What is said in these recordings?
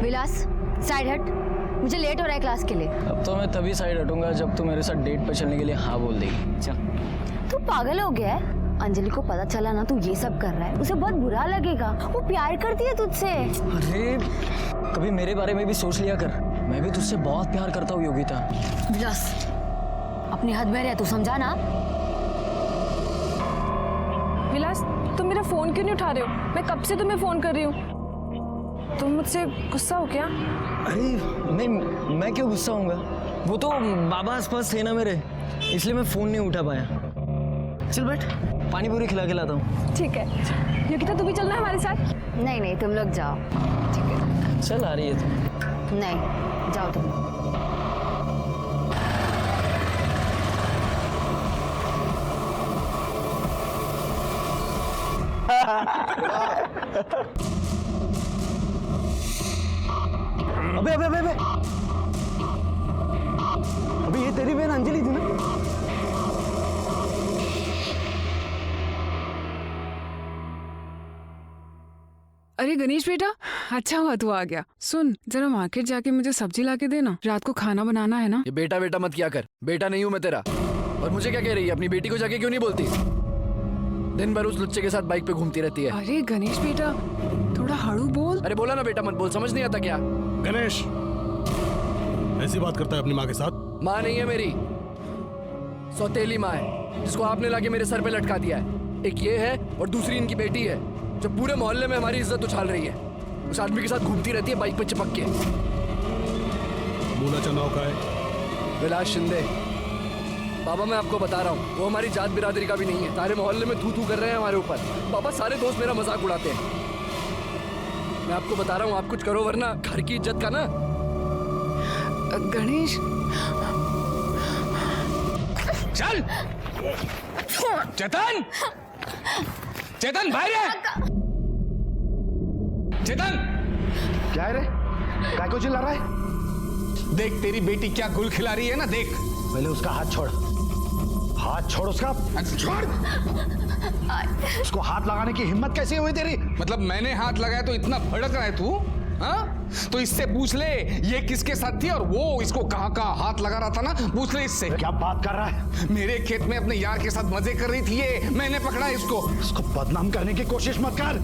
विलास side हट, मुझे late हो रहा है क्लास के लिए। अब तो मैं तभी साइड हटूंगा जब तू मेरे साथ डेट पे चलने के लिए हाँ बोल देगी। चल। तू पागल हो गया है? अंजलि को पता चला ना तू ये सब कर रहा है, उसे बहुत बुरा लगेगा। वो प्यार करती है तुझसे। अरे कभी मेरे बारे में भी सोच लिया कर, मैं भी तुझसे बहुत प्यार करता हूँ योगिता। विलास अपनी हद में रह, तू समझा ना। विलास तुम मेरा फोन क्यों नहीं उठा रहे हो? मैं कब से तुम्हें फोन कर रही हूँ। तुम मुझसे गुस्सा हो क्या? अरे नहीं, मैं क्यों गुस्सा होऊंगा? वो तो बाबा आसपास थे ना मेरे, इसलिए मैं फोन नहीं उठा पाया। चल बैठ, पानी पूरी खिला के लाता हूँ। ठीक है योगिता, तू भी चलना है हमारे साथ? नहीं नहीं, तुम लोग जाओ। ठीक है चल, आ रही है तू? नहीं, जाओ तुम। अबे अबे अबे अबे, अबे ये तेरी बहन अंजलि थी ना? अरे गणेश बेटा, अच्छा हुआ तू आ गया। सुन, जरा मार्केट जाके मुझे सब्जी लाके देना, रात को खाना बनाना है ना। ये बेटा बेटा मत किया कर, बेटा नहीं हूँ मैं तेरा। और मुझे क्या कह रही है? अपनी बेटी को जाके क्यों नहीं बोलती? दिन भर उस लुच्चे के साथ बाइक पे घूमती रहती है। अरे गणेश बेटा, थोड़ा हड़ू बोल। अरे बोला ना बेटा मत बोल, समझ नहीं आता क्या? गणेश ऐसी बात करता है अपनी माँ के साथ? माँ नहीं है मेरी, सौतेली माँ है, जिसको आपने लाके मेरे सर पे लटका दिया है। एक ये है और दूसरी इनकी बेटी है, जो पूरे मोहल्ले में हमारी इज्जत उछाल रही है। उस आदमी के साथ घूमती रहती है बाइक पे चिपक के। मूला चनाव का है? विलास शिंदे। बाबा मैं आपको बता रहा हूँ, वो हमारी जात बिरादरी का भी नहीं है। सारे मोहल्ले में थू थू कर रहे हैं हमारे ऊपर। बाबा सारे दोस्त मेरा मजाक उड़ाते हैं। मैं आपको बता रहा हूँ, आप कुछ करो वरना घर की इज्जत का ना। गणेश चल चेतन, चेतन बाहर है। चेतन क्या है रे? काय को चिल्ला रहा है? देख तेरी बेटी क्या गुल खिला रही है ना, देख। पहले उसका हाथ छोड़, हाथ छोड़ उसका। छोड़। उसको हाथ लगाने की हिम्मत कैसे हुई तेरी? मतलब मैंने हाथ लगाया तो इतना भड़क रहा है तू? हाँ, तो इससे पूछ ले ये किसके साथ थी और वो इसको कहाँ कहाँ हाथ लगा रहा था ना, पूछ ले इससे। क्या बात कर रहा है? मेरे खेत में अपने यार के साथ मजे कर रही थी ये, मैंने पकड़ा इसको। उसको बदनाम करने की कोशिश मत कर,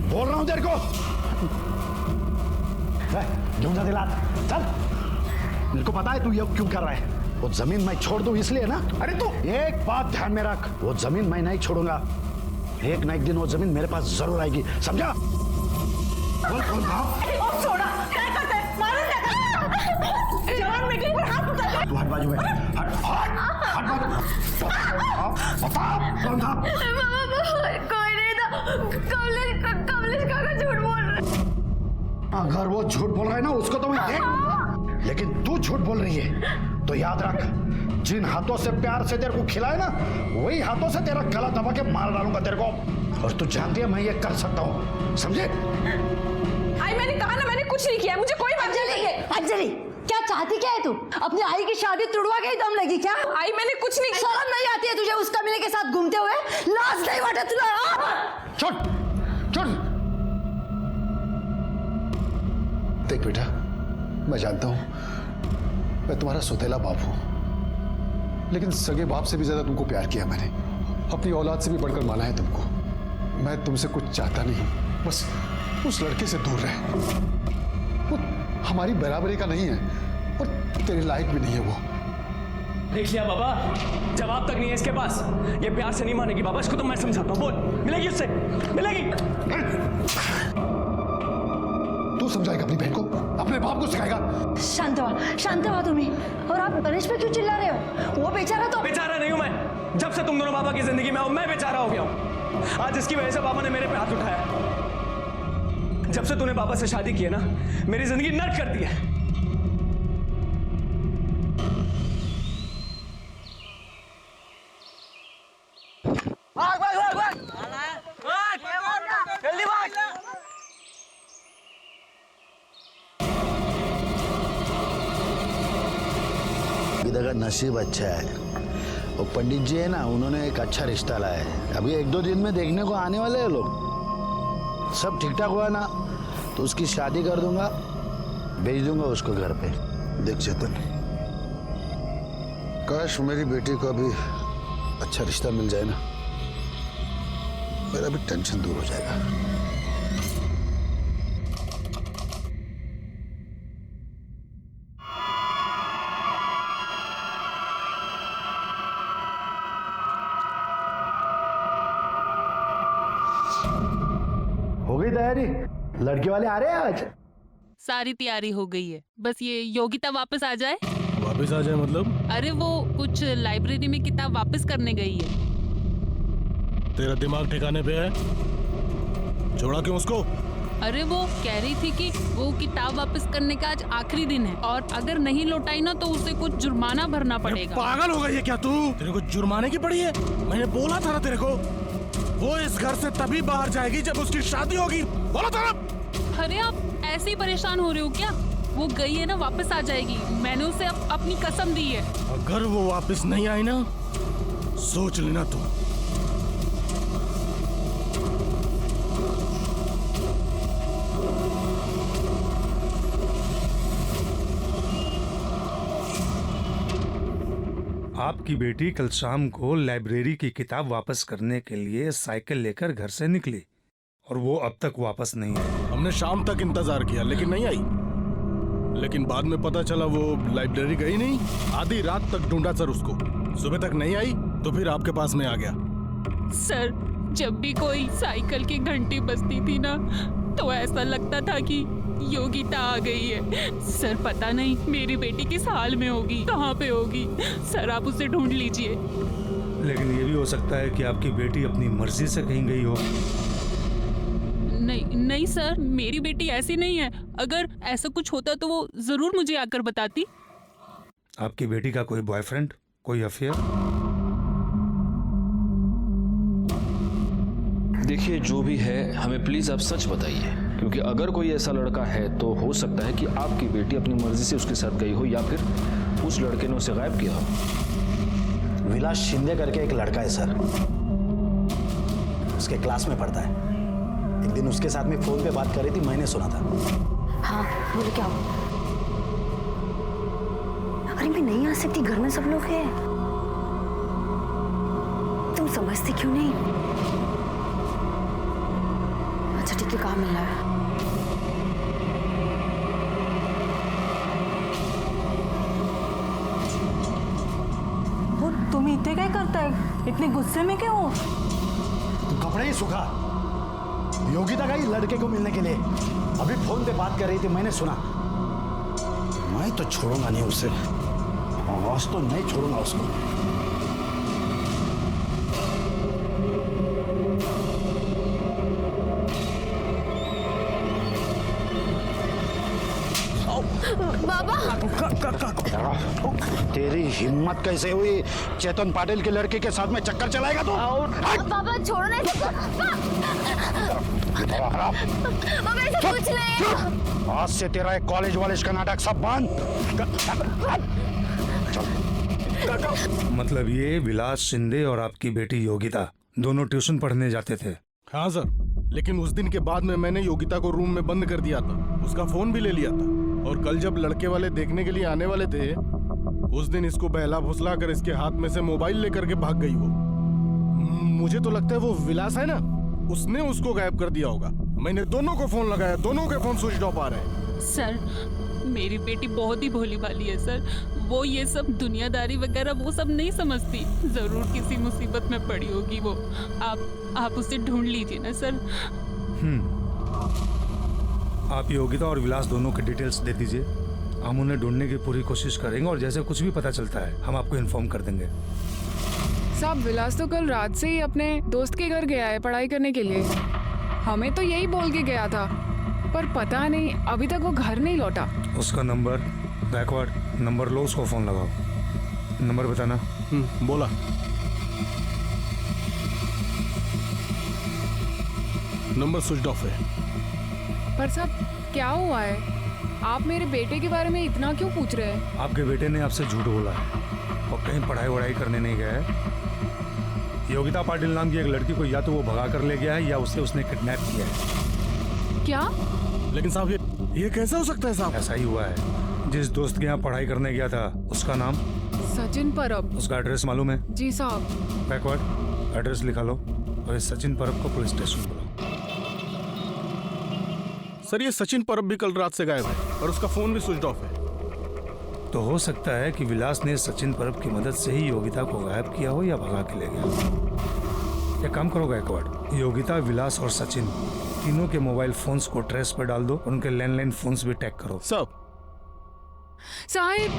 बोल रहा हूं तेरे को। क्यों जा दिला? चल, मेरे को पता है तू ये क्यों कर रहा है। वो जमीन मैं छोड़ दूं इसलिए ना? अरे तू एक बात ध्यान में रख, वो जमीन मैं नहीं छोड़ूंगा। एक ना एक दिन वो जमीन मेरे पास जरूर आएगी, समझा? बोल कौन था? छोड़ा, क्या करते हैं? मारो ना। जवान बेटी पर हाथ उठा दे। तू हट बाजू में, हट हट हट बाजू। बता कौन था? कोई नहीं था। कमलेश काका झूठ बोल रहे। अगर वो झूठ बोल रहा है ना उसको तो मैं देख, लेकिन तू झूठ बोल रही है तो याद रख, जिन हाथों से प्यार से तेरे को खिलाए ना, वही हाथों से तेरा गला दबा के मार डालूंगा तेरे को। और तू जानती है मैं ये कर सकता हूँ, समझे? आई मैंने कहा ना, मैंने कुछ नहीं किया, मुझे कोई मतलब नहीं है। अंजलि क्या चाहती क्या है तू? अपनी आई की शादी तुड़वा के ही दम लगी क्या? आई मैंने कुछ नहीं। शर्म नहीं आती है तुझे उस कमीने के साथ घूमते हुए? लाज नहीं बांटा तुला? छोड़ छोड़। देख बेटा, मैं जानता हूं मैं तुम्हारा सौतेला बाप हूं, लेकिन सगे बाप से भी ज्यादा तुमको प्यार किया मैंने, अपनी औलाद से भी बढ़कर माना है तुमको। मैं तुमसे कुछ चाहता नहीं, बस उस लड़के से दूर रहे। वो हमारी बराबरी का नहीं है और तेरे लायक भी नहीं है वो। देख लिया बाबा, जवाब तक नहीं है इसके पास। ये प्यार से नहीं मानेगी बाबा, इसको तो मैं समझाता हूँ। बोल, मिलेगी उससे, मिलेगी। तू समझाएगा अपनी बहन को, अपने बाप को सिखाएगा? शांत हुआ तुम्ही। और आप गणेश पे क्यों चिल्ला रहे हो? वो बेचारा तो बेचारा नहीं हूं मैं। जब से तुम दोनों बाबा की जिंदगी में हो मैं बेचारा हो गया हूं। आज इसकी वजह से बाबा ने मेरे पे हाथ उठाया। जब से तूने बाबा से शादी की है ना, मेरी जिंदगी नर्क कर दी है। भाग भाग भाग भाग, जल्दी भाग। इधर का नसीब अच्छा है, वो पंडित जी है ना, उन्होंने एक अच्छा रिश्ता लाया है। अभी 1-2 दिन में देखने को आने वाले हैं लोग। सब ठीक ठाक हुआ ना तो उसकी शादी कर दूंगा भेज दूंगा उसको घर पे। देख चेतन, काश मेरी बेटी को अभी अच्छा रिश्ता मिल जाए ना, मेरा भी टेंशन दूर हो जाएगा। हो गई तैयारी? लड़के वाले आ रहे हैं आज? सारी तैयारी हो गई है, बस ये योगिता वापस आ जाए। वापस आ जाए मतलब? अरे वो कुछ लाइब्रेरी में किताब वापस करने गई है। तेरा दिमाग ठिकाने पे है? छोड़ा क्यों उसको? अरे वो कह रही थी कि वो किताब वापस करने का आज आखिरी दिन है और अगर नहीं लौटाई ना तो उसे कुछ जुर्माना भरना पड़ेगा। पागल हो गई है क्या तू? तेरे को जुर्माने की पड़ी है? मैंने बोला था ना तेरे को, वो इस घर से तभी बाहर जाएगी जब उसकी शादी होगी। बोला था ना। अरे आप ऐसे ही परेशान हो रहे हो क्या? वो गई है ना, वापस आ जाएगी। मैंने उसे अपनी कसम दी है। अगर वो वापस नहीं आई ना, सोच लेना तू। आपकी बेटी कल शाम को लाइब्रेरी की किताब वापस करने के लिए साइकिल लेकर घर से निकली और वो अब तक वापस नहीं आई। हमने शाम तक इंतजार किया लेकिन नहीं आई। लेकिन बाद में पता चला वो लाइब्रेरी गई नहीं। आधी रात तक ढूंढा सर उसको, सुबह तक नहीं आई तो फिर आपके पास में आ गया। सर, जब भी कोई साइकिल की घंटी बजती थी ना तो ऐसा लगता था कि योगिता आ गई है। सर पता नहीं मेरी बेटी किस हाल में होगी, कहाँ पे होगी। सर आप उसे ढूंढ लीजिए। लेकिन ये भी हो सकता है कि आपकी बेटी अपनी मर्जी से कहीं गई हो। नहीं सर, मेरी बेटी ऐसी नहीं है। अगर ऐसा कुछ होता तो वो जरूर मुझे आकर बताती। आपकी बेटी का कोई बॉयफ्रेंड, कोई अफेयर? देखिए जो भी है हमें प्लीज आप सच बताइए, क्योंकि अगर कोई ऐसा लड़का है तो हो सकता है कि आपकी बेटी अपनी मर्जी से उसके साथ गई हो या फिर उस लड़के ने उसे गायब किया हो। विलास शिंदे करके एक लड़का है सर, उसके क्लास में पढ़ता है। एक दिन उसके साथ में फोन पे बात कर रही थी, मैंने सुना था। हाँ बोले क्या हुआ? अरे मैं नहीं आ सकती, घर में सब लोग हैं। तुम समझती क्यों नहीं? अच्छा ठीक है, कहाँ मिलना है? वो तुम इतने क्या करता है? इतने गुस्से में क्यों हो? तू कपड़े ही सूखा। योगिता गई लड़के को मिलने के लिए, अभी फोन पे बात कर रही थी, मैंने सुना। मैं तो छोड़ूंगा नहीं उसे, आज तो नहीं छोड़ूंगा उसको। बाबा तेरी हिम्मत कैसे हुई? चेतन पाटिल के लड़के के साथ में चक्कर चलाएगा तू? बाबा छोड़ो नहीं सकते। बाबा ऐसा कुछ नहीं है। आज से तेरा एक कॉलेज वॉलेज का नाटक सब बंद। मतलब ये विलास शिंदे और आपकी बेटी योगिता दोनों ट्यूशन पढ़ने जाते थे? हाँ सर, लेकिन उस दिन के बाद में मैंने योगिता को रूम में बंद कर दिया था, उसका फोन भी ले लिया था। और कल जब लड़के वाले देखने के लिए आने वाले थे, उस दिन इसको बहला फुसला कर इसके हाथ में से मोबाइल लेकर के भाग गई वो। मुझे तो लगता है वो विलास है ना, उसने उसको गायब कर दिया होगा। मैंने दोनों को फोन लगाया, दोनों के फोन स्विच ऑफ आ रहे हैं। सर मेरी बेटी बहुत ही भोली भाली है सर, वो ये सब दुनियादारी वगैरह वो सब नहीं समझती। जरूर किसी मुसीबत में पड़ी होगी वो। आप उसे ढूंढ लीजिए ना सर। आप योगिता और विलास दोनों के डिटेल्स दे दीजिए, हम उन्हें ढूंढने की पूरी कोशिश करेंगे और जैसे कुछ भी पता चलता है हम आपको इन्फॉर्म कर देंगे। साहब विलास तो कल रात से ही अपने दोस्त के घर गया है पढ़ाई करने के लिए। हमें तो यही बोल के गया था, पर पता नहीं अभी तक वो घर नहीं लौटा। उसका नंबर, बैकवर्ड नंबर लो, उसको फोन लगाओ। नंबर बताना। बोला। नंबर स्विच ऑफ है। पर साहब क्या हुआ है? आप मेरे बेटे के बारे में इतना क्यों पूछ रहे हैं? आपके बेटे ने आपसे झूठ बोला है और कहीं पढ़ाई वढ़ाई करने नहीं गया है। योगिता पाटिल नाम की एक लड़की को या तो वो भगा कर ले गया है या उसने किडनैप किया है। क्या? लेकिन साहब ये कैसे हो सकता है साहब? ऐसा ही हुआ है। जिस दोस्त के यहाँ पढ़ाई करने गया था उसका नाम सचिन परब। उसका एड्रेस मालूम है? जी साहब। बैकवर्ड एड्रेस लिखा लो और इस सचिन परब को पुलिस स्टेशन बुलाओ। सर ये सचिन परब भी कल रात से गायब है और उसका फोन भी स्विच ऑफ है। तो हो सकता है कि विलास ने सचिन परब की मदद से ही योगिता को गायब किया हो या भगा के ले गया। एक काम करो गायकवाड़, योगिता, विलास और सचिन तीनों के मोबाइल फोन्स को ट्रेस पर डाल दो। उनके लैंडलाइन फोन्स भी टैग करो। सब साहिब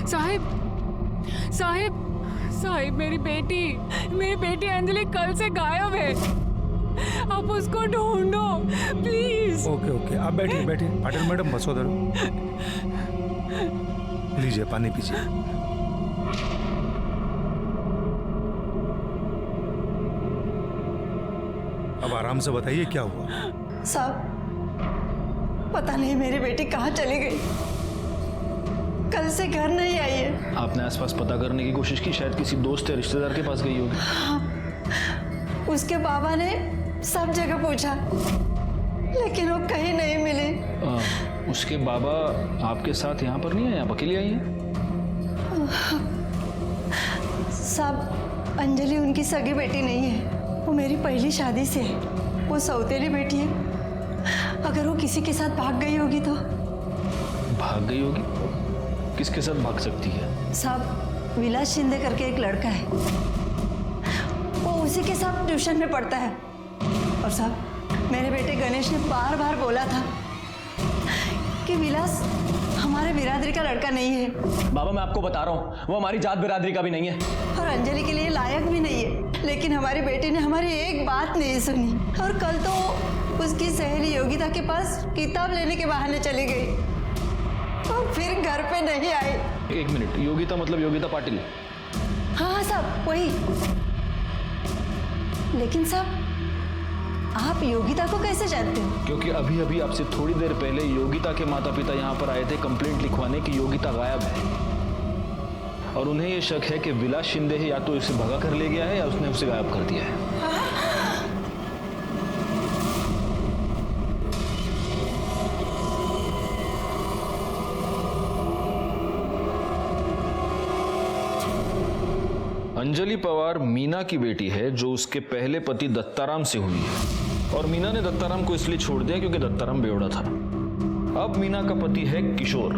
साहिब साहिब साहिब, मेरी बेटी अंजलि कल से गायब है। आप उसको ढूंढो प्लीज। ओके ओके, आप बैठिए बैठिए। पाटिल मैडम बस उधर, लीजिए पानी पीजिए। अब आराम से बताइए क्या हुआ। साहब पता नहीं मेरी बेटी कहाँ चली गई, कल से घर नहीं आई है। आपने आसपास पता करने की कोशिश की? शायद किसी दोस्त या रिश्तेदार के पास गई होगी। हाँ, उसके बाबा ने सब जगह पूछा लेकिन वो कहीं नहीं मिले। उसके बाबा आपके साथ यहाँ पर नहीं है? आप अकेली आई हैं? साहब अंजलि उनकी सगी बेटी नहीं है, वो मेरी पहली शादी से है। वो सौतेली बेटी है। अगर वो किसी के साथ भाग गई होगी तो? भाग गई होगी? किसके साथ भाग सकती है? साहब विलास शिंदे करके एक लड़का है, वो उसी के साथ ट्यूशन में पढ़ता है। और साहब मेरे बेटे गणेश ने बार बार बोला था कि विलास हमारे बिरादरी का लड़का नहीं है। बाबा मैं आपको बता रहा हूँ, वो हमारी जात बिरादरी का भी नहीं है और अंजलि के लिए लायक भी नहीं है। लेकिन हमारी बेटी ने हमारी एक बात नहीं सुनी और कल तो उसकी सहेली योगिता के पास किताब लेने के बहाने चली गई और फिर घर पे नहीं आई। एक मिनट, योगिता मतलब योगिता पाटिल? हाँ साहब वही। लेकिन साहब आप योगिता को कैसे जानते हो? क्योंकि अभी अभी आपसे थोड़ी देर पहले योगिता के माता पिता यहाँ पर आए थे कंप्लेंट लिखवाने की योगिता गायब है। और उन्हें ये शक है कि विलास शिंदे या तो इसे भगा कर ले गया है या उसने उसे गायब कर दिया है। अंजलि पवार मीना की बेटी है जो उसके पहले पति दत्ताराम से हुई है। और मीना ने दत्ताराम को इसलिए छोड़ दिया क्योंकि दत्ताराम बेवड़ा था। अब मीना का पति है किशोर।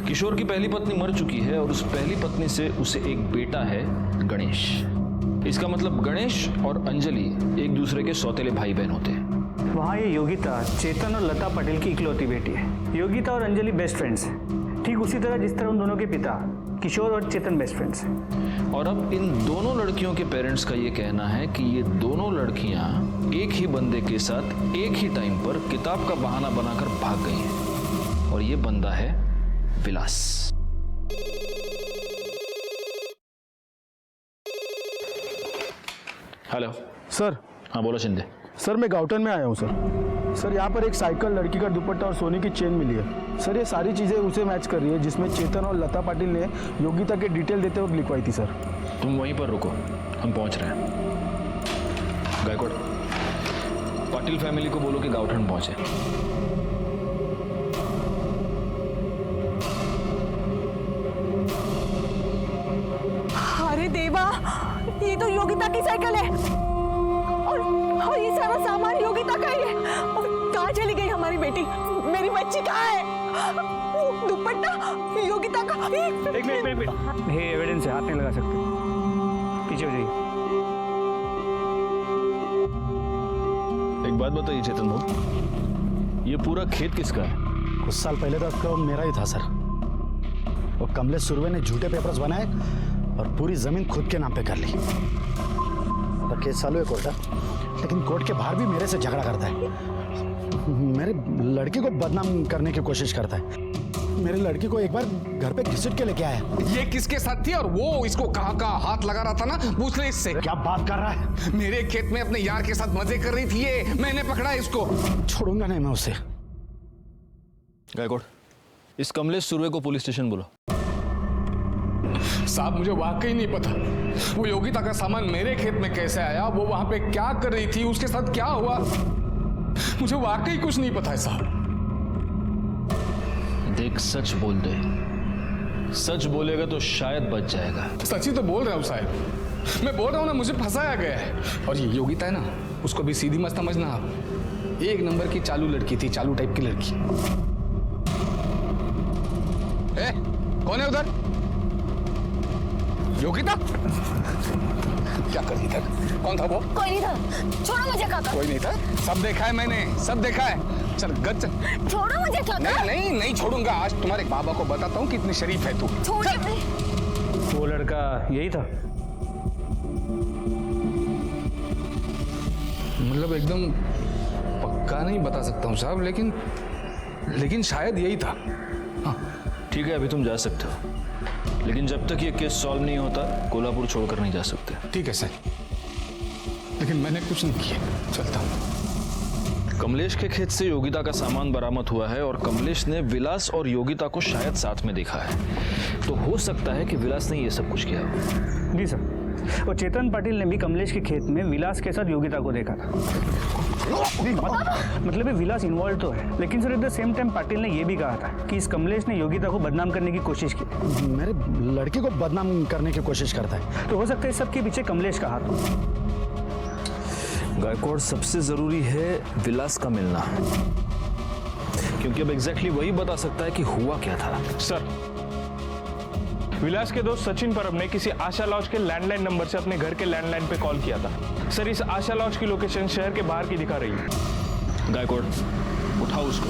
किशोर की पहली पत्नी मर चुकी है और उस पहली पत्नी से उसे एक बेटा है गणेश। इसका मतलब गणेश और अंजलि एक दूसरे के सौतेले भाई बहन होते हैं। वहाँ ये योगिता चेतन और लता पटेल की इकलौती बेटी है। योगिता और अंजलि बेस्ट फ्रेंड्स हैं, ठीक उसी तरह जिस तरह उन दोनों के पिता किशोर और चेतन बेस्ट फ्रेंड्स हैं। और अब इन दोनों लड़कियों के पेरेंट्स का ये कहना है कि ये दोनों लड़कियां एक ही बंदे के साथ एक ही टाइम पर किताब का बहाना बनाकर भाग गई हैं। और ये बंदा है विलास। Hello sir. हाँ बोलो शिंदे। सर मैं गाउटन में आया हूँ सर यहाँ पर एक साइकिल, लड़की का दुपट्टा और सोने की चेन मिली है सर। ये सारी चीज़ें उसे मैच कर रही है जिसमें चेतन और लता पाटिल ने योगिता के डिटेल देते वक्त लिखवाई थी सर। तुम वहीं पर रुको, हम पहुंच रहे हैं। गायकवाड़, पाटिल फैमिली को बोलो कि गाउठन पहुंचे। अरे देवा, ये तो योगिता की साइकिल है और ये सारा सामान योगिता का ही है। कहाँ चली गई हमारी बेटी? मेरी बच्ची कहाँ है? वो दुपट्टा योगिता का। एक मिनट, ये एविडेंस है, हाथ नहीं लगा सकते। पीछे हो जाइए। एक बात बताइए चेतन भाई, ये पूरा खेत किसका है? कुछ साल पहले तक तो मेरा ही था सर। वो कमलेश सुरवे ने झूठे पेपर्स बनाए और पूरी जमीन खुद के नाम पे कर ली। तो केस चालू है कोर्ट, लेकिन कोर्ट के बाहर भी मेरे से झगड़ा करता है। मेरे लड़की को बदनाम करने की कोशिश करता है। मेरे लड़की को एक बार घर पे घसीट के लेके आया। ये किसके साथ थी और वो इसको कहाँ हाथ लगा रहा था ना? पूछ ले इससे। क्या बात कर रहा है? मेरे खेत में अपने यार के साथ मजे कर रही थी ये, मैंने पकड़ा इसको। छोड़ूंगा नहीं मैं उसे। गायकवाड़, इस कमलेश सुरवे को पुलिस स्टेशन बुलाओ। साहब मुझे वाकई नहीं पता वो योगिता का सामान मेरे खेत में कैसे आया, वो वहां पे क्या कर रही थी, उसके साथ क्या हुआ। मुझे वाकई कुछ नहीं पता है साहब। देख, सच बोल दे। सच बोलेगा तो शायद बच जाएगा। सच ही तो बोल रहा हूँ साहब, मैं बोल रहा हूँ ना, मुझे फंसाया गया है। और ये योगिता है ना, उसको भी सीधी मत समझना आप। एक नंबर की चालू लड़की थी, चालू टाइप की लड़की। ए, कौन है उधर? योगिता? क्या कर रही था? कौन था वो? कोई नहीं था, छोड़ो मुझे काका। कोई नहीं था? सब देखा है मैंने, सब देखा है। चल गच। छोड़ो मुझे काका। नहीं छोड़ूंगा। आज तुम्हारे बाबा को बताता हूँ कितनी शरीफ है तू। वो लड़का यही था? मतलब एकदम पक्का नहीं बता सकता हूँ साहब, लेकिन शायद यही था। हाँ ठीक है, अभी तुम जा सकते हो, लेकिन जब तक ये केस सॉल्व नहीं होता कोल्हापुर छोड़कर नहीं जा सकते। ठीक है सर, लेकिन मैंने कुछ नहीं किया। चलता हूँ। कमलेश के खेत से योगिता का सामान बरामद हुआ है और कमलेश ने विलास और योगिता को शायद साथ में देखा है, तो हो सकता है कि विलास ने ये सब कुछ किया हो। जी सर, और चेतन पाटिल ने भी कमलेश के खेत में विलास के साथ योगिता को देखा था। मतलब विलास इन्वॉल्व तो है, लेकिन sir at the same time Patil ने यह भी कहा था कि इस कमलेश ने योगिता को बदनाम करने की कोशिश की। मेरे लड़के को बदनाम करने की कोशिश करता है, तो हो सकता है इस सब के पीछे कमलेश का हाथ हो। गायकवाड़, सबसे जरूरी है विलास का मिलना, क्योंकि अब एग्जैक्टली वही बता सकता है कि हुआ क्या था। सर, विलास के दोस्त सचिन परब ने किसी आशा लॉज के लैंडलाइन नंबर से अपने घर के लैंडलाइन पे कॉल किया था। सर, इस आशा लॉज की लोकेशन शहर के बाहर की दिखा रही है। गायकवाड़, उठाओ उसको।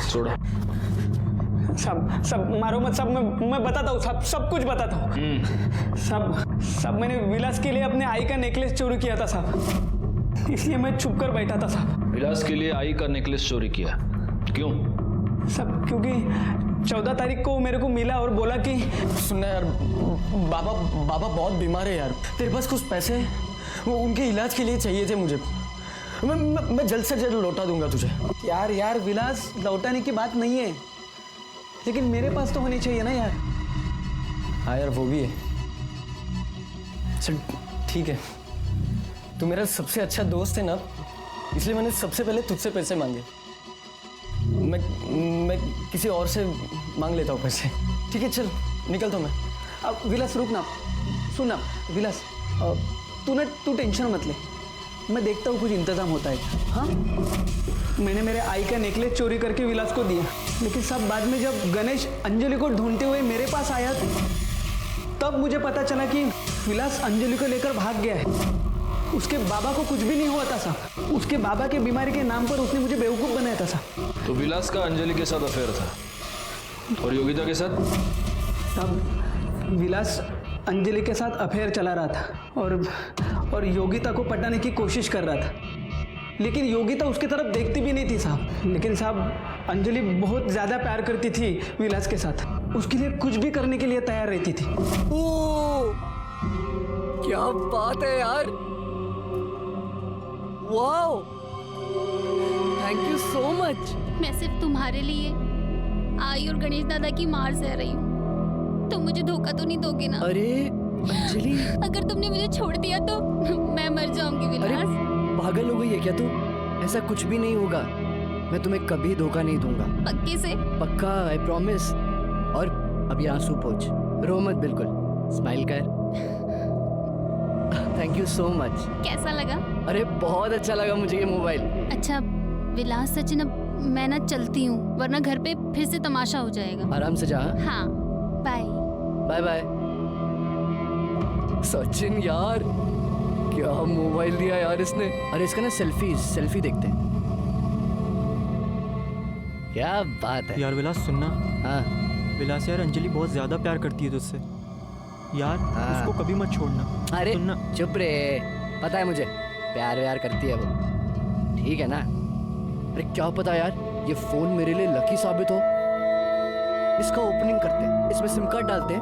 छोड़ो। सब मारो मत। सब मैं बताता हूँ, सब कुछ बताता हूँ। सब मैंने विलास के लिए अपने आई का नेकलेस चोरी किया था साहब, इसलिए मैं छुप कर बैठा था साहब। विलास के लिए आई का नेकलेस चोरी किया? क्यों? सब क्योंकि 14 तारीख को मेरे को मिला और बोला कि सुनना यार, बाबा बहुत बीमार है यार, तेरे पास कुछ पैसे वो उनके इलाज के लिए चाहिए थे मुझे। मैं जल्द से जल्द लौटा दूंगा तुझे। यार विलास, लौटाने की बात नहीं है, लेकिन मेरे पास तो होनी चाहिए ना यार। हाँ यार, वो भी है। चल ठीक है, तू मेरा सबसे अच्छा दोस्त है ना, इसलिए मैंने सबसे पहले तुझसे पैसे मांगे। मैं किसी और से मांग लेता हूँ पैसे। ठीक है, चल निकलता हूँ मैं। अब विलास रुक ना, सुन ना विलास, तू टेंशन मत ले, मैं देखता हूँ कुछ इंतजाम होता है। हाँ, मैंने मेरे आई का नेकलेस चोरी करके विलास को दिया, लेकिन सब बाद में जब गणेश अंजलि को ढूंढते हुए मेरे पास आया, तब मुझे पता चला कि विलास अंजलि को लेकर भाग गया है। उसके बाबा को कुछ भी नहीं हुआ था साहब, उसके बाबा के बीमारी के नाम पर उसने मुझे बेवकूफ़ बनाया था साहब। तो विलास का अंजलि के साथ अफेयर था और योगिता के साथ? तब विलास अंजलि के साथ अफेयर चला रहा था और योगिता को पटाने की कोशिश कर रहा था, लेकिन योगिता उसकी तरफ देखती भी नहीं थी साहब। लेकिन साहब, अंजलि बहुत ज़्यादा प्यार करती थी विलास के साथ, उसके लिए कुछ भी करने के लिए तैयार रहती थी। ओ, क्या बात है यार, wow, thank you so much. मैं सिर्फ तुम्हारे लिए आई और गणेश दादा की मार सह रही हूँ, तुम मुझे धोखा तो नहीं दोगे ना? अरे अंजलि, अगर तुमने मुझे छोड़ दिया तो मैं मर जाऊंगी विलास। पागल हो गई है क्या तू? ऐसा कुछ भी नहीं होगा, मैं तुम्हें कभी धोखा नहीं दूंगा। पक्के से? पक्का, आई प्रॉमिस। और अभी आंसू पोंछ, रो मत, बिल्कुल स्माइल कर। Thank you so much. कैसा लगा? अरे बहुत अच्छा लगा मुझे ये मोबाइल। अच्छा विलास, सचिन, अब मैं ना चलती हूँ, वरना घर पे फिर से तमाशा हो जाएगा। आराम से जा। हाँ, बाय। Bye bye. सचिन यार, क्या मोबाइल दिया यार इसने। अरे इसका ना सेल्फी देखते हैं। क्या बात है यार। विलास सुनना। हाँ विलास यार, अंजलि बहुत ज्यादा प्यार करती है तुझसे यार, उसको कभी मत छोड़ना। अरे सुनना। चुप रे, पता है मुझे प्यार व्यार करती है वो, ठीक है ना। अरे क्या पता यार, ये फोन मेरे लिए लकी साबित हो। इसका ओपनिंग करते हैं, इसमें सिम कार्ड डालते हैं,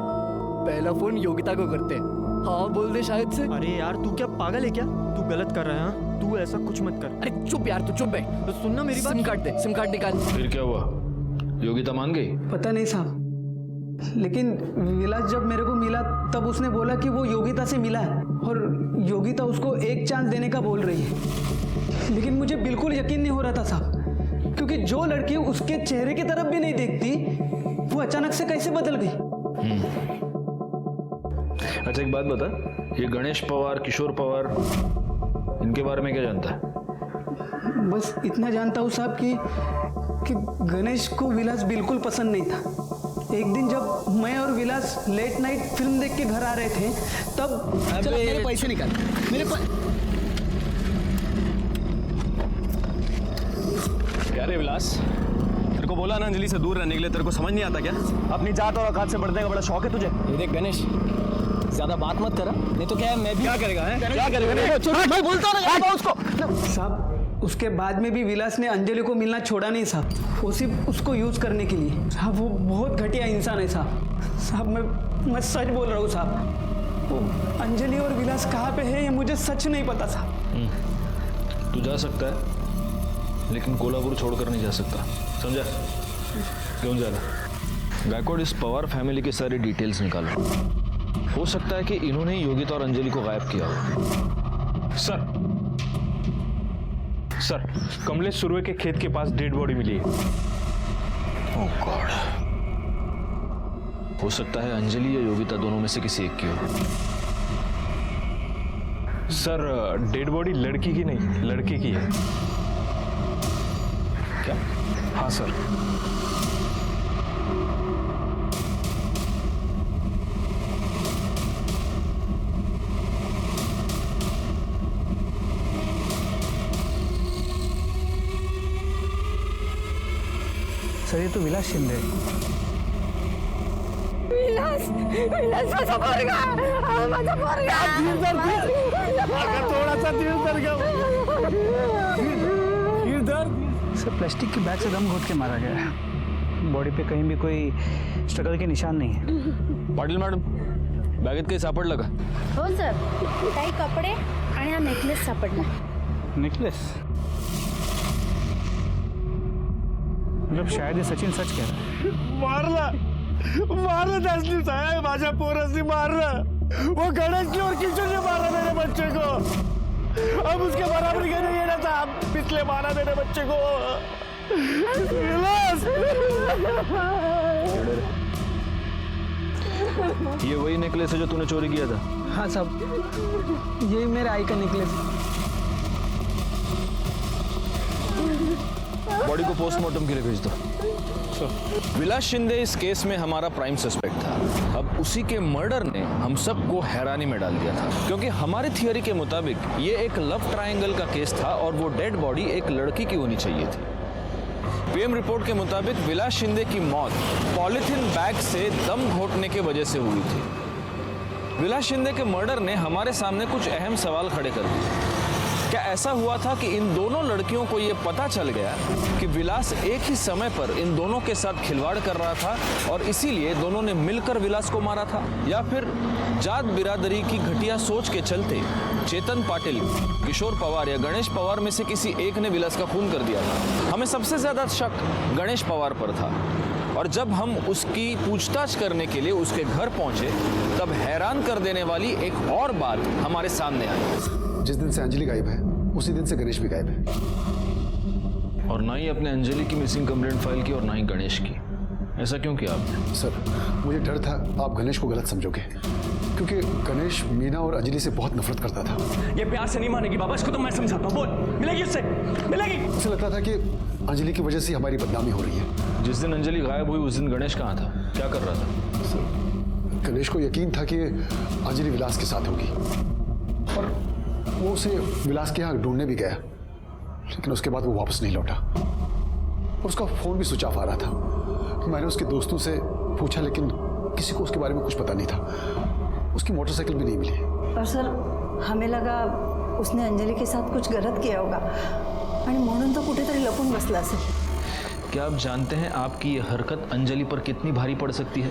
पहला फोन योगिता को करते हैं। हाँ बोल दे शायद से। अरे यार तू क्या पागल है क्या? तू गलत कर रहा है। तू ऐसा कुछ मत कर। अरे चुप यार, तू चुप बैठ। तो सुनना मेरी बात। सिम कार्ड दे, सिम कार्ड निकाल। फिर क्या हुआ? योगिता मान गई? पता नहीं साहब, लेकिन विलास जब मेरे को मिला तब उसने बोला कि वो योगिता से मिला है और योगिता उसको एक चांस देने का बोल रही है। लेकिन मुझे बिल्कुल यकीन नहीं हो रहा था साहब, क्योंकि जो लड़की उसके चेहरे की तरफ भी नहीं देखती वो अचानक से कैसे बदल गई। अच्छा एक बात बता, ये गणेश पवार, किशोर पवार, इनके बारे में क्या जानता है? बस इतना जानता हूँ साहब कि गणेश को विलास बिल्कुल पसंद नहीं था। एक दिन जब मैं और विलास लेट नाइट फिल्म देख के घर आ रहे थे तब चलो मेरे पैसे निकाल, मेरे क्या रे विलास, तेरे को बोला ना अंजलि से दूर रहने के लिए, तेरे को समझ नहीं आता क्या? अपनी जात और औकात से बढ़ने का बड़ा शौक है तुझे? ये देख गणेश, ज्यादा बात मत करा, नहीं तो क्या है मैं भी क्या करेगा है? क्या करेगा? मैं बोलता ना उसको साहब। उसके बाद में भी विलास ने अंजलि को मिलना छोड़ा नहीं साहब, वो सिर्फ उसको यूज करने के लिए। साहब वो बहुत घटिया इंसान है साहब। साहब मैं सच बोल रहा हूँ साहब, वो अंजलि और विलास कहाँ पे है ये मुझे सच नहीं पता साहब। तू जा सकता है लेकिन कोल्हापुर छोड़कर नहीं जा सकता, समझा? क्यों जा रहा? गायकवाड़, इस पवार फैमिली की सारी डिटेल्स निकालो। हो सकता है कि इन्होंने योगिता और अंजलि को गायब किया हो। सर, कमलेश सुरवे के खेत के पास डेड बॉडी मिली है। ओह गॉड, हो सकता है अंजलि या योगिता दोनों में से किसी एक की हो। सर, डेड बॉडी लड़की की नहीं, लड़के की है। क्या? हाँ सर। सर ये तो विलास शिंदे। विलास माझा पोरगा, माझा पोरगा। थोड़ा सा दिल दर्द सर प्लास्टिक की बैग से दम घोट के मारा गया है। बॉडी पे कहीं भी कोई स्ट्रगल के निशान नहीं है। पाटील मॅडम, बॅगेत काही सापडलं का? हो सर, काही कपडे आणि हा नेकलेस सापडला। नेकलेस? मतलब शायद ये सचिन सच कह रहा है। मारलं त्यासनी साहेब, माझ्या पोरासनी मारलं। वो गणेश ने और किशोर ने मारा मेरे बच्चे को। अब उसके बराबर के नहीं है ना साहब, पिछले मारा मेरे बच्चे को। ये वही नेकलेस है जो तूने चोरी किया था? हाँ साहब, ये मेरे आई का नेकलेस है। बॉडी को पोस्टमार्टम के लिए भेज दो। विलास शिंदे इस केस में हमारा प्राइम सस्पेक्ट था। अब उसी के मर्डर ने हम सबको हैरानी में डाल दिया था, क्योंकि हमारी थियरी के मुताबिक ये एक लव ट्रायंगल का केस था और वो डेड बॉडी एक लड़की की होनी चाहिए थी। पीएम रिपोर्ट के मुताबिक विलास शिंदे की मौत पॉलिथीन बैग से दम घोटने की वजह से हुई थी। विलास शिंदे के मर्डर ने हमारे सामने कुछ अहम सवाल खड़े कर दिए। क्या ऐसा हुआ था कि इन दोनों लड़कियों को यह पता चल गया कि विलास एक ही समय पर इन दोनों के साथ खिलवाड़ कर रहा था और इसीलिए दोनों ने मिलकर विलास को मारा था? या फिर जात बिरादरी की घटिया सोच के चलते चेतन पाटिल, किशोर पवार या गणेश पवार में से किसी एक ने विलास का खून कर दिया था? हमें सबसे ज्यादा शक गणेश पवार पर था और जब हम उसकी पूछताछ करने के लिए उसके घर पहुंचे तब हैरान कर देने वाली एक और बात हमारे सामने आई। जिस दिन से अंजलि गायब है उसी दिन से गणेश भी गायब है। और ना ही अपने अंजलि की मिसिंग कंप्लेंट फाइल की और ना ही गणेश की। ऐसा क्यों किया आपने? सर मुझे डर था आप गणेश को गलत समझोगे, क्योंकि गणेश मीना और अंजलि से बहुत नफरत करता था। ये प्यार से नहीं मानेगी बाबा, इसको तो मैं समझाता हूँ। बोल, मिलेगी उससे, मिलेगी। उसे लगता था कि अंजलि की वजह से हमारी बदनामी हो रही है। जिस दिन अंजलि गायब हुई उस दिन गणेश कहाँ था, क्या कर रहा था? सर गणेश को यकीन था कि अंजलि विलास के साथ होगी और वो उसे विलास के यहाँ ढूंढने भी गया, लेकिन उसके बाद वो वापस नहीं लौटा और उसका फोन भी स्विच ऑफ आ रहा था। मैंने उसके दोस्तों से पूछा लेकिन किसी को उसके बारे में कुछ पता नहीं था। उसकी मोटरसाइकिल भी नहीं मिली। और सर हमें लगा उसने अंजलि के साथ कुछ गलत किया होगा आणि म्हणून तो कुठेतरी लपून बसला असेल। क्या आप जानते हैं आपकी ये हरकत अंजलि पर कितनी भारी पड़ सकती है?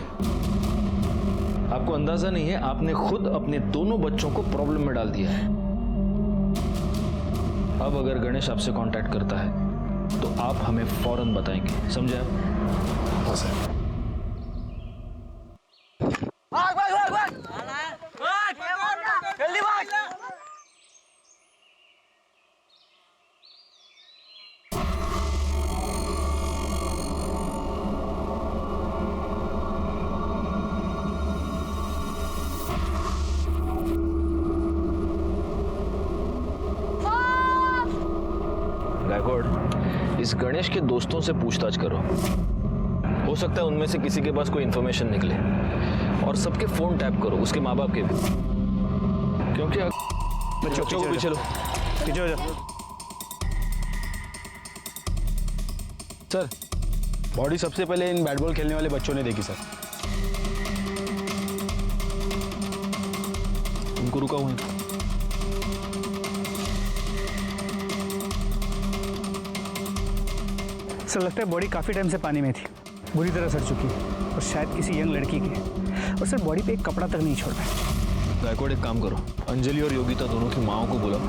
आपको अंदाजा नहीं है, आपने खुद अपने दोनों बच्चों को प्रॉब्लम में डाल दिया है। अब अगर गणेश आपसे कांटेक्ट करता है तो आप हमें फौरन बताएंगे, समझे आप? हाँ सर। गायकवाड़, इस गणेश के दोस्तों से पूछताछ करो। हो सकता है उनमें से किसी के पास कोई इन्फॉर्मेशन निकले, और सबके फोन टैप करो, उसके माँ बाप के भी, क्योंकि बच्चों को भी चलो पीछे हो जाओ। सर, बॉडी सबसे पहले इन बैट बॉल खेलने वाले बच्चों ने देखी सर। उनको रुका हुआ सर लगता है बॉडी काफ़ी टाइम से पानी में थी, बुरी तरह सड़ चुकी है, और शायद किसी यंग लड़की की। और सर बॉडी पे एक कपड़ा तक नहीं छोड़ रहा है। गायकवाड़, एक काम करो, अंजलि और योगिता दोनों की माओं को बुलाओ,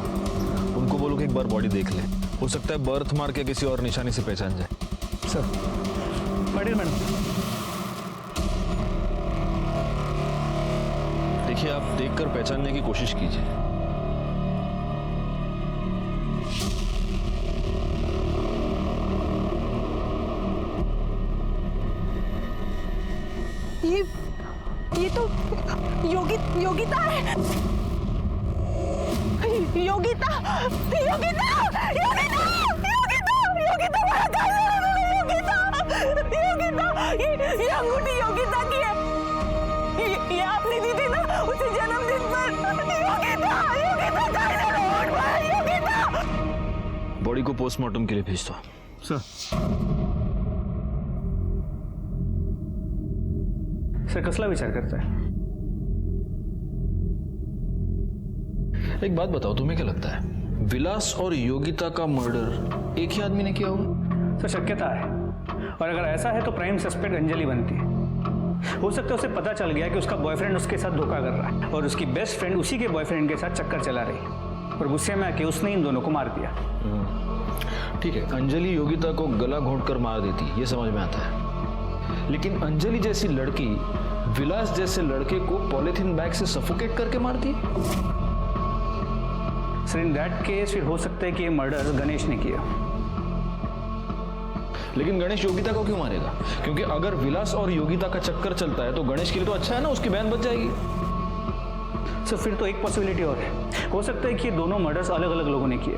उनको बोलो कि एक बार बॉडी देख ले, हो सकता है बर्थ मार्क या किसी और निशानी से पहचान जाए। सर पटेल मैडम, देखिए, आप देखकर पहचानने की कोशिश कीजिए। ये तो योगिता है। योगिता ये अंगूठी योगिता की है। ये आपने दी थी ना उसे जन्मदिन पर। योगिता बॉडी को पोस्टमार्टम के लिए भेज दो। सर कसला विचार करता है? एक बात बताओ, तुम्हें क्या लगता है विलास और योगिता का मर्डर एक ही आदमी ने किया होगा? सर शक्यता है, और अगर ऐसा है तो प्राइम सस्पेक्ट अंजलि बनती है। हो सकता है उसे पता चल गया कि उसका बॉयफ्रेंड उसके साथ धोखा कर रहा है, और उसकी बेस्ट फ्रेंड उसी के बॉयफ्रेंड के साथ चक्कर चला रही है, और गुस्से में आके उसने इन दोनों को मार दिया। ठीक है, अंजलि योगिता को गला घोंटकर मार देती, ये समझ में आता है, लेकिन अंजलि जैसी लड़की विलास जैसे लड़के को पॉलिथीन बैग से सफोकेट करके मारती। सर इन दैट केस फिर हो सकता है कि ये मर्डर गणेश ने किया। लेकिन गणेश योगिता को क्यों मारेगा? क्योंकि अगर विलास और योगिता का चक्कर चलता है तो गणेश के लिए तो अच्छा है ना, उसकी बहन बच जाएगी। सर फिर तो एक पॉसिबिलिटी और है, हो सकता है कि ये दोनों मर्डर्स अलग अलग लोगों ने किए।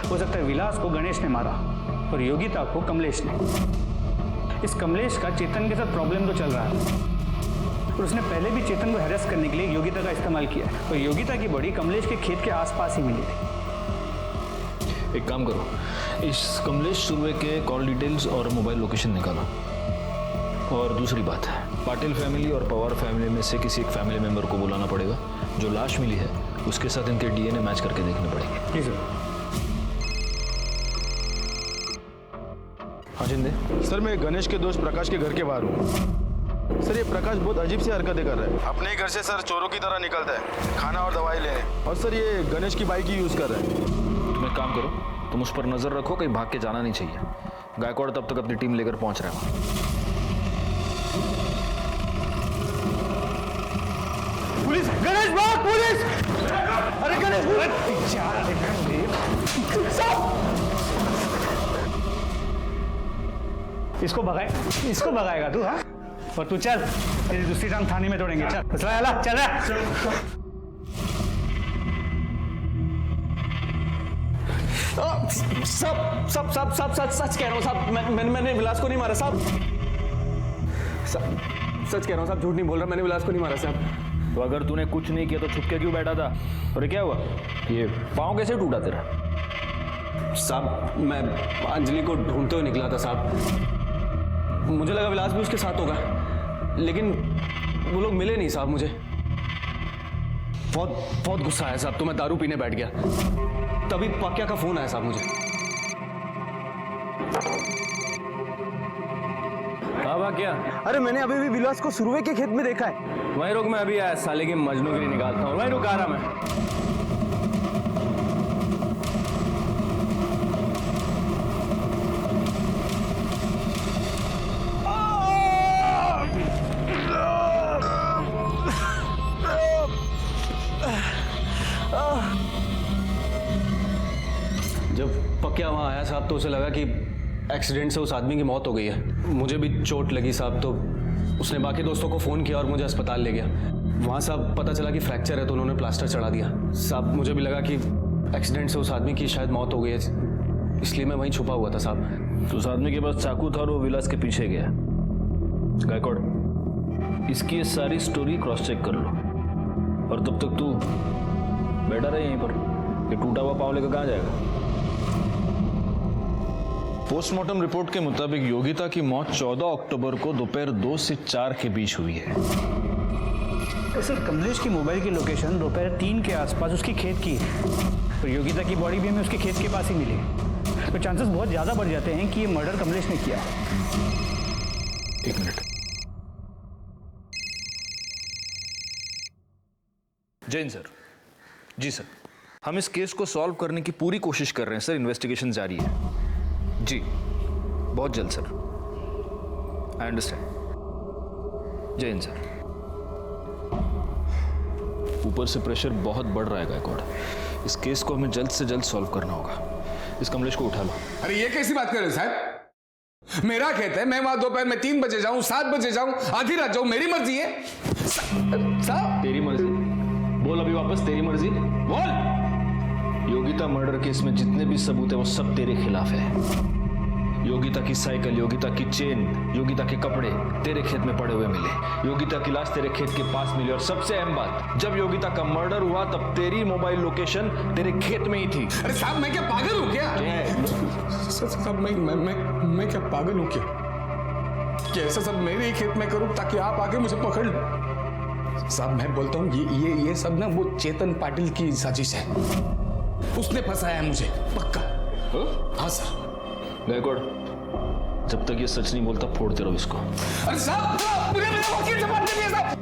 हो सकता है विलास को गणेश ने मारा और योगिता को कमलेश ने। इस कमलेश का चेतन के साथ प्रॉब्लम तो चल रहा है, और उसने पहले भी चेतन को हैरेस करने के लिए योगिता का इस्तेमाल किया, और योगिता की बॉडी कमलेश के खेत के आसपास ही मिली थी। एक काम करो, इस कमलेश सुर्वे के कॉल डिटेल्स और मोबाइल लोकेशन निकालो। और दूसरी बात है, पाटिल फैमिली और पवार फैमिली में से किसी एक फैमिली मेंबर को बुलाना पड़ेगा। जो लाश मिली है उसके साथ इनके डीएनए मैच करके देखने पड़ेंगे। जी सर। हाँ जिंदे। सर मैं गणेश के दोस्त प्रकाश के घर के बाहर हूँ। सर ये प्रकाश बहुत अजीब सी हरकतें कर रहा है। अपने ही घर से सर चोरों की तरह निकलता है खाना और दवाई लेने, और सर ये गणेश की बाइक ही यूज कर रहा है। तुम एक काम करो, तुम उस पर नजर रखो, कहीं भाग के जाना नहीं चाहिए। गायकवाड़ तब तक अपनी टीम लेकर पहुंच रहा है। पुलिस! गणेश भाग! पुलिस! अरे गणेश! इसको भगाएगा तू? हाँ, और तू चल, तेरी दूसरी टांग थाने में तोड़ेंगे। चल चल रहा। सब सच कह रहा हूँ साहब। मैंने विलास को नहीं मारा साहब। सच कह रहा हूँ साहब, झूठ नहीं बोल रहा, मैंने विलास को नहीं मारा साहब। तो अगर तूने कुछ नहीं किया तो छुप के क्यों बैठा था? और क्या हुआ? ये पाँव कैसे टूटा तेरा? साहब मैं अंजलि को ढूंढते हुए निकला था साहब, मुझे लगा विलास भी उसके साथ होगा, लेकिन वो लोग मिले नहीं साहब। मुझे बहुत गुस्सा आया साहब, तो मैं दारू पीने बैठ गया, तभी पाक्या का फोन आया साहब मुझे। हाँ पाक्या। अरे मैंने अभी भी विलास को सुरवे के खेत में देखा है। वहीं रुक, मैं अभी आया, साले की मजनू के लिए निकालता हूँ। वहीं रुक, आ रहा मैं। जब पक्या वहां आया साहब तो उसे लगा कि एक्सीडेंट से उस आदमी की मौत हो गई है। मुझे भी चोट लगी साहब, तो उसने बाकी दोस्तों को फ़ोन किया और मुझे अस्पताल ले गया। वहाँ साहब पता चला कि फ्रैक्चर है, तो उन्होंने प्लास्टर चढ़ा दिया। साहब मुझे भी लगा कि एक्सीडेंट से उस आदमी की शायद मौत हो गई है, इसलिए मैं वहीं छुपा हुआ था साहब। तो उस आदमी के पास चाकू था और वो विलास के पीछे गया। गायकवाड़, इसकी ये सारी स्टोरी क्रॉस चेक कर लो और तब तक तू बैठा रहे यहीं पर। ये टूटा हुआ पाँव लेकर कहाँ जाएगा? पोस्टमार्टम रिपोर्ट के मुताबिक योगिता की मौत 14 अक्टूबर को दोपहर 2 से 4 के बीच हुई है। तो सर कमलेश की मोबाइल की लोकेशन दोपहर 3 के आसपास उसकी खेत की है और योगिता की बॉडी भी हमें उसके खेत के पास ही मिली। तो चांसेस बहुत ज़्यादा बढ़ जाते हैं कि ये मर्डर कमलेश ने किया है। 1 मिनट। जैन सर। जी सर, हम इस केस को सॉल्व करने की पूरी कोशिश कर रहे हैं सर। इन्वेस्टिगेशन जारी है जी, बहुत जल्द sir. I understand. Jain sir, ऊपर से प्रेशर बहुत बढ़ रहा है गायकवाड़। इस केस को हमें जल्द से जल्द सॉल्व करना होगा। इस कमलेश को उठा लो। अरे ये कैसी बात कर रहे हो साहब? मेरा खेत है, मैं वहां दोपहर में 3 बजे जाऊं, 7 बजे जाऊं, आधी रात जाऊं, मेरी मर्जी है साहब। तेरी मर्जी? बोल अभी वापस, तेरी मर्जी बोल। योगिता मर्डर केस में जितने भी सबूत है वो सब तेरे खिलाफ है। योगिता की साइकिल, योगिता की चेन, योगिता के कपड़े तेरे खेत में पड़े हुए मिले। योगिता की लाश तेरे खेत के पास मिली और सबसे अहम बात, जब योगिता का मर्डर हुआ तब तेरी मोबाइल लोकेशन तेरे खेत में ही थी। अरे साहब मैं क्या पागल हूं क्या? साहब मैं क्या पागल हूं क्या? क्या ऐसा सब मेरे ही खेत में करूं ताकि आप आके मुझे पकड़ लो? साहब मैं बोलता हूं ये सब ना वो चेतन पाटिल की साजिश है। उसने फंसाया मुझे पक्का। हाँ सर। गायकवाड़, जब तक ये सच नहीं बोलता फोड़ते रहो इसको। अरे साहब मेरे वकील से बात करिए साहब।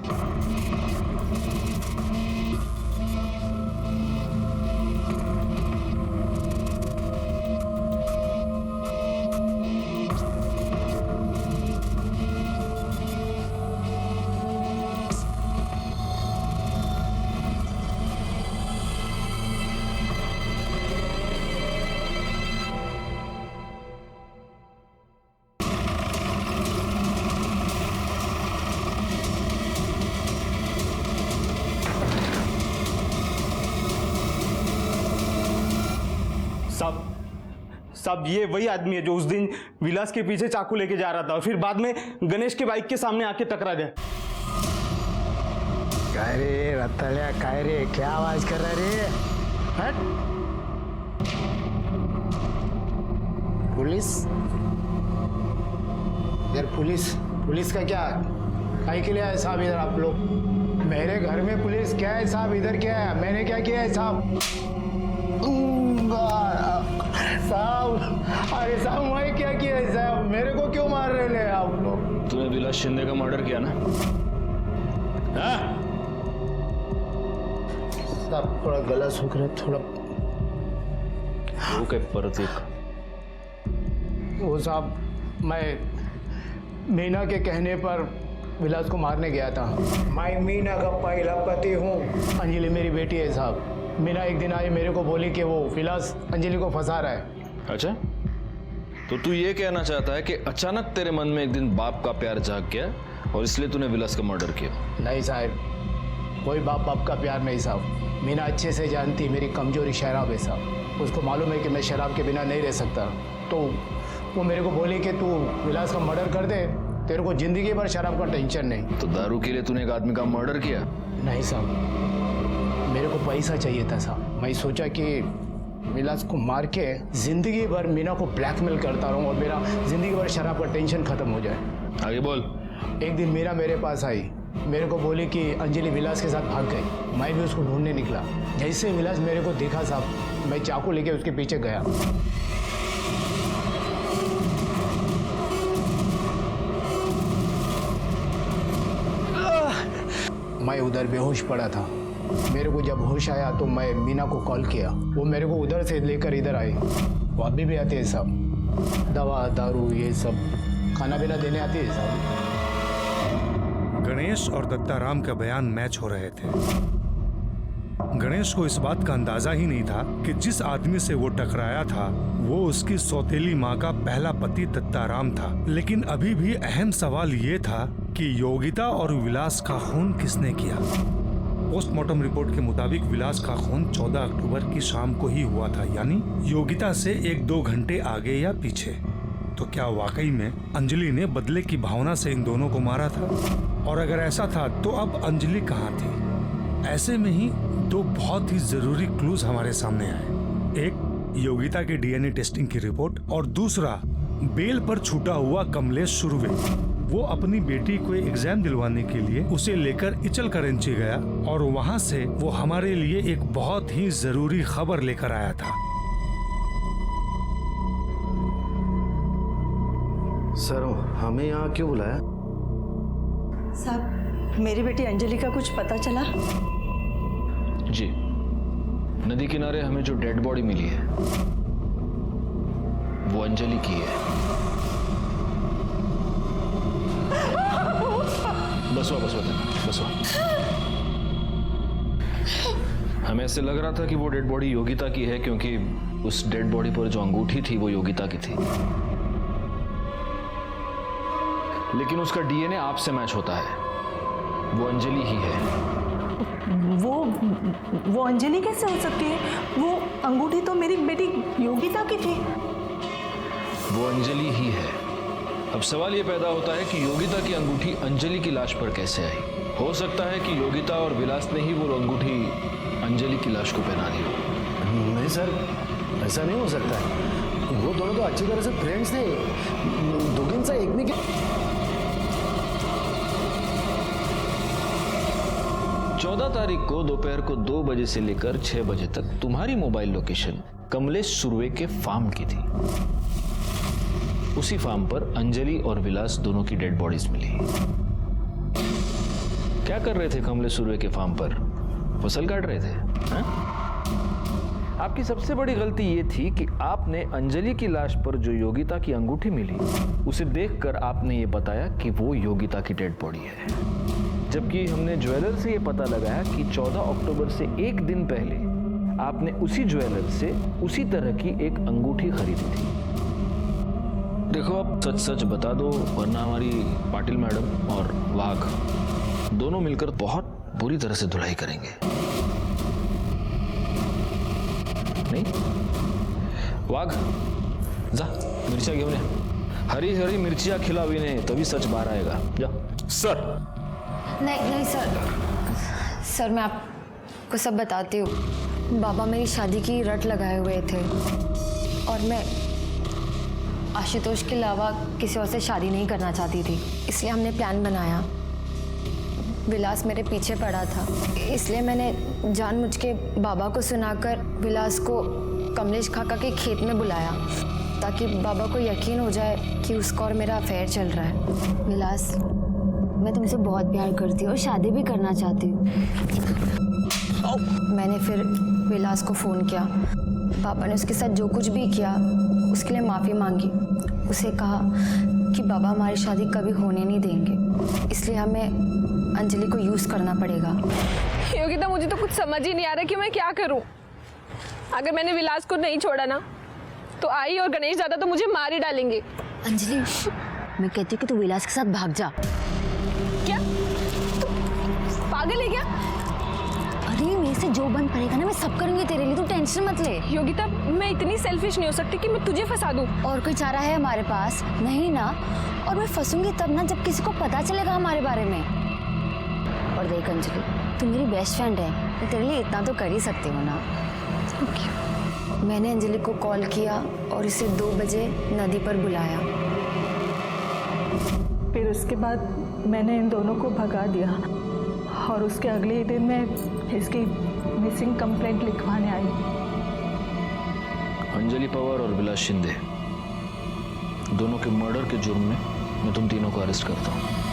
साहब ये वही आदमी है जो उस दिन विलास के पीछे चाकू लेके जा रहा था और फिर बाद में गणेश के बाइक के सामने आके टकरा गया। काय रे रत्तल्या, काय रे क्या आवाज कर रहा रे? हट। पुलिस यार, पुलिस का क्या? काहे के लिए आए साहब इधर आप लोग? मेरे घर में पुलिस क्या है साहब? इधर क्या है? मैंने क्या किया है साहब? साहब अरे साहब मैं क्या किया है साहब? मेरे को क्यों मार रहे हैं आप लोग? तूने विलास शिंदे का मर्डर किया ना? साहब थोड़ा गला सूख रहा है थोड़ा। वो क्या परत एक? वो साहब मैं मीना के कहने पर विलास को मारने गया था। मैं मीना का पहला पति हूँ। अंजलि मेरी बेटी है साहब। मीना एक दिन आई, मेरे को बोली कि वो विलास अंजलि को फंसा रहा है। अच्छा, तो तू ये कहना चाहता है कि अचानक तेरे मन में एक दिन बाप का प्यार जाग गया और इसलिए तूने विलास का मर्डर किया? नहीं साहब, कोई बाप का प्यार नहीं साहब। मीना अच्छे से जानती मेरी कमजोरी शराब है साहब। उसको मालूम है कि मैं शराब के बिना नहीं रह सकता, तो वो मेरे को बोली कि तू विलास का मर्डर कर दे, तेरे को जिंदगी भर शराब का टेंशन नहीं। तो दारू के लिए तूने एक आदमी का मर्डर किया? नहीं साहब, मेरे को पैसा चाहिए था साहब। मैं सोचा कि विलास को मार के जिंदगी भर मीना को ब्लैकमेल करता रहूं और मेरा जिंदगी भर शराब का टेंशन खत्म हो जाए। आगे बोल। एक दिन मीना मेरे पास आई, मेरे को बोली कि अंजलि विलास के साथ भाग गई। मैं भी उसको ढूंढने निकला। जैसे विलास मेरे को देखा साहब, मैं चाकू लेके उसके पीछे गया। मैं उधर बेहोश पड़ा था। मेरे को जब होश आया तो मैं मीना को कॉल किया। वो मेरे को उधर से लेकर इधर आई। वो अभी भी आते हैं साहब, दवा दारू ये सब खाना पीना देने आती है साहब। गणेश और दत्ताराम का बयान मैच हो रहे थे। गणेश को इस बात का अंदाजा ही नहीं था कि जिस आदमी से वो टकराया था वो उसकी सौतेली माँ का पहला पति दत्ताराम था। लेकिन अभी भी अहम सवाल ये था कि योगिता और विलास का खून किसने किया। पोस्टमार्टम रिपोर्ट के मुताबिक विलास का खून 14 अक्टूबर की शाम को ही हुआ था, यानी योगिता से 1-2 घंटे आगे या पीछे। तो क्या वाकई में अंजलि ने बदले की भावना से इन दोनों को मारा था? और अगर ऐसा था तो अब अंजलि कहाँ थी? ऐसे में ही 2 बहुत ही जरूरी क्लूज हमारे सामने आए। एक योगिता के डीएनए टेस्टिंग की रिपोर्ट और दूसरा बेल पर छूटा हुआ कमलेश सुरवे। वो अपनी बेटी को एग्जाम दिलवाने के लिए उसे लेकर इचल करंची गया और वहाँ से वो हमारे लिए एक बहुत ही जरूरी खबर लेकर आया था। सर हमें यहाँ क्यों बुलाया? साहब मेरी बेटी अंजलि का कुछ पता चला? जी, नदी किनारे हमें जो डेड बॉडी मिली है वो अंजलि की है। बसवा। हमें ऐसे लग रहा था कि वो डेड बॉडी योगिता की है, क्योंकि उस डेड बॉडी पर जो अंगूठी थी वो योगिता की थी, लेकिन उसका डीएनए आपसे मैच होता है, वो अंजलि ही है। वो अंजलि कैसे हो सकती है? वो अंगूठी तो मेरी बेटी योगिता की थी। वो अंजलि ही है। अब सवाल ये पैदा होता है कि योगिता की अंगूठी अंजलि की लाश पर कैसे आई? हो सकता है कि योगिता और विलास ने ही वो अंगूठी अंजलि की लाश को पहना दी हो। नहीं सर, ऐसा नहीं हो सकता है। वो दोनों तो अच्छी तरह से फ्रेंड्स थे, दोघीं से एक नहीं। 14 तारीख को दोपहर को 2 बजे से लेकर 6 बजे तक तुम्हारी मोबाइल लोकेशन कमलेश सुरवे के फार्म की थी। उसी फार्म पर अंजलि और विलास दोनों की डेड बॉडीज मिली। क्या कर रहे थे कमलेश सुरवे के फार्म पर? फसल काट रहे थे, हा? आपकी सबसे बड़ी गलती ये थी कि आपने अंजलि की लाश पर जो योगिता की अंगूठी मिली उसे देखकर आपने ये बताया कि वो योगिता की डेड बॉडी है, जबकि हमने ज्वेलर से ये पता लगाया कि 14 अक्टूबर से 1 दिन पहले आपने उसी ज्वेलर से उसी तरह की एक अंगूठी खरीदी थी। देखो, अब सच सच बता दो, वरना हमारी पाटिल मैडम और वाघ दोनों मिलकर बहुत बुरी तरह से धुलाई करेंगे। नहीं वाघ, जा मिर्चियाँ घेऊन ये। हरी हरी मिर्चियाँ खिलावी ने तभी सच बाहर आएगा। जा। सर नहीं सर, मैं आपको सब बताती हूँ। बाबा मेरी शादी की रट लगाए हुए थे और मैं आशुतोष के अलावा किसी और से शादी नहीं करना चाहती थी, इसलिए हमने प्लान बनाया। विलास मेरे पीछे पड़ा था, इसलिए मैंने जानबूझ के बाबा को सुनाकर विलास को कमलेश काका के खेत में बुलाया, ताकि बाबा को यकीन हो जाए कि उसका और मेरा अफेयर चल रहा है। विलास, मैं तुमसे बहुत प्यार करती हूँ और शादी भी करना चाहती हूँ। मैंने फिर विलास को फ़ोन किया। पापा ने उसके साथ जो कुछ भी किया उसके लिए माफ़ी मांगी। उसे कहा कि बाबा हमारी शादी कभी होने नहीं देंगे, इसलिए हमें अंजलि को यूज़ करना पड़ेगा। योगिता, मुझे तो कुछ समझ ही नहीं आ रहा कि मैं क्या करूं। अगर मैंने विलास को नहीं छोड़ा ना तो आई और गणेश दादा तो मुझे मार ही डालेंगे। अंजलि, मैं कहती हूँ कि तू विलास के साथ भाग जा। क्या तू पागल है क्या? अरे मेरे से जो बन पड़ेगा ना मैं सब करूंगी तेरे लिए, तू टेंशन मत ले। योगिता, मैं इतनी सेल्फिश नहीं हो सकती कि मैं तुझे फंसा दूं। और कोई चारा है हमारे पास? नहीं ना। और मैं फंसूंगी तब ना जब किसी को पता चलेगा हमारे बारे में। और देख अंजलि, तू मेरी बेस्ट फ्रेंड है, मैं तेरे लिए इतना तो कर ही सकती हूँ ना। मैंने अंजलि को कॉल किया और इसे 2 बजे नदी पर बुलाया। फिर उसके बाद मैंने इन दोनों को भगा दिया और उसके अगले ही दिन मैं इसकी मिसिंग कंप्लेंट लिखवाने आई। अंजलि पवार और विलास शिंदे दोनों के मर्डर के जुर्म में मैं तुम तीनों को अरेस्ट करता हूं।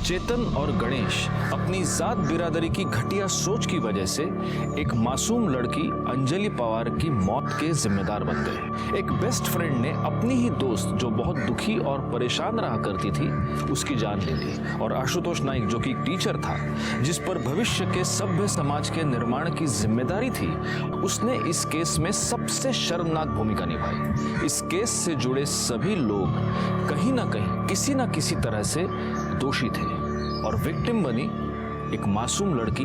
चेतन और गणेश अपनी जात बिरादरी की घटिया सोच की वजह से एक मासूम लड़की अंजलि पवार की मौत के जिम्मेदार बन गए। एक बेस्ट फ्रेंड ने अपनी ही दोस्त जो बहुत दुखी और परेशान रहा करती थी उसकी जान ले ली, और आशुतोष नाइक जो कि टीचर था जिस पर भविष्य के सभ्य समाज के निर्माण की जिम्मेदारी थी, उसने इस केस में सबसे शर्मनाक भूमिका निभाई। इस केस से जुड़े सभी लोग कहीं ना कहीं किसी ना किसी तरह से दोषी थे और विक्टिम बनी एक मासूम लड़की